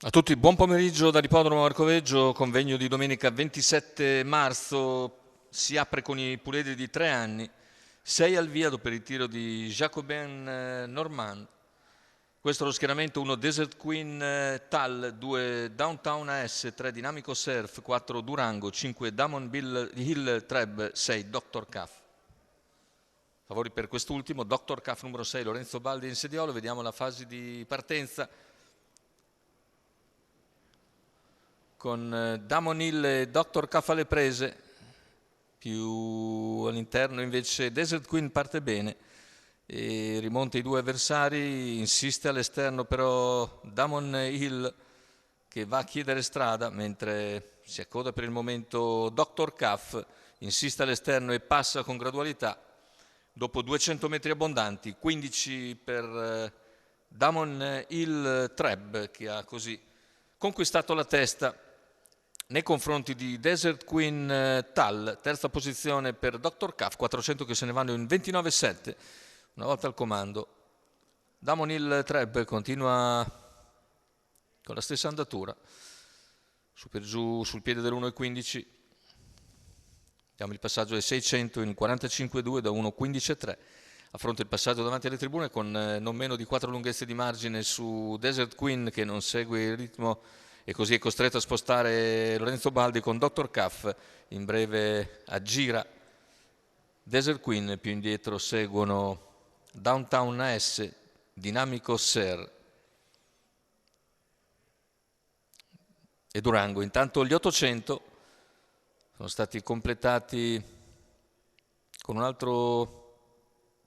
A tutti, buon pomeriggio dall'Ippodromo Marcoveggio, convegno di domenica 27 marzo, si apre con i puledri di 3 anni, 6 al via dopo il ritiro di Jacobin Normand. Questo è lo schieramento: 1 Desert Queen Tal, 2 Downtown AS, 3 Dinamico Surf, 4 Durango, 5 Damon Hill Treb, 6 Dr. Cuff. Favori per quest'ultimo, Dr. Cuff numero 6, Lorenzo Baldi in sediolo. Vediamo la fase di partenza con Damon Hill e Dr. Cuff alle prese, più all'interno invece Desert Queen parte bene e rimonta i due avversari, insiste all'esterno però Damon Hill che va a chiedere strada, mentre si accoda per il momento Dr. Cuff, insiste all'esterno e passa con gradualità dopo 200 metri abbondanti, 15 per Damon Hill Treb, che ha così conquistato la testa nei confronti di Desert Queen Tal. Terza posizione per Dr. Cuff, 400 che se ne vanno in 29,7 una volta al comando. Damon Hill Treb continua con la stessa andatura, su per giù sul piede dell'1,15. Vediamo il passaggio ai 600 in 45,2 da 1,15,3. Affronta il passaggio davanti alle tribune con non meno di 4 lunghezze di margine su Desert Queen, che non segue il ritmo e così è costretto a spostare Lorenzo Baldi con Dr. Cuff. In breve aggira Desert Queen, più indietro seguono Downtown AS, Dinamico Ser e Durango. Intanto gli 800 sono stati completati con un altro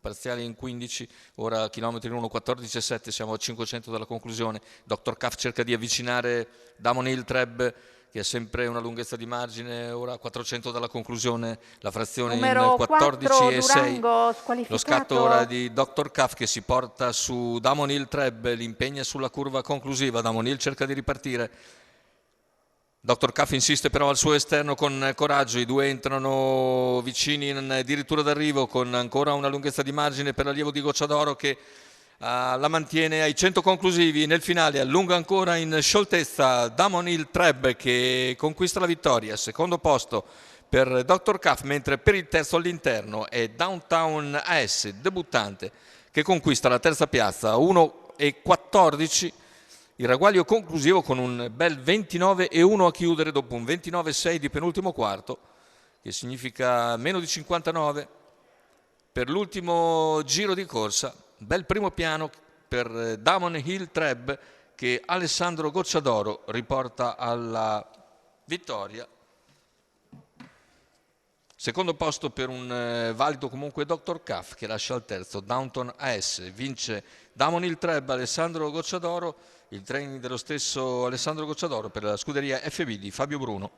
parziale in 15, ora chilometri in 1,14,7, siamo a 500 dalla conclusione. Dr. Cuff cerca di avvicinare Damon Hill Treb, che ha sempre una lunghezza di margine, ora a 400 dalla conclusione, la frazione Numero in 14,6. Durango, Lo scatto ora di Dr. Cuff che si porta su Damon Hill Treb, l'impegna sulla curva conclusiva. Damon Hill cerca di ripartire. Dr. Cuff insiste però al suo esterno con coraggio, i due entrano vicini addirittura d'arrivo con ancora una lunghezza di margine per l'allievo di Gocciadoro che la mantiene ai 100 conclusivi. Nel finale allunga ancora in scioltezza Damon Hill Treb che conquista la vittoria, secondo posto per Dr. Cuff, mentre per il terzo all'interno è Downtown AS, debuttante, che conquista la terza piazza a 1,14. Il ragguaglio conclusivo con un bel 29,1 a chiudere dopo un 29,6 di penultimo quarto, che significa meno di 59 per l'ultimo giro di corsa. Bel primo piano per Damon Hill Treb che Alessandro Gocciadoro riporta alla vittoria. Secondo posto per un valido comunque Dr. Cuff che lascia al terzo Downtown AS. Vince Damon Hill Treb, Alessandro Gocciadoro, il training dello stesso Alessandro Gocciadoro per la scuderia FB di Fabio Bruno.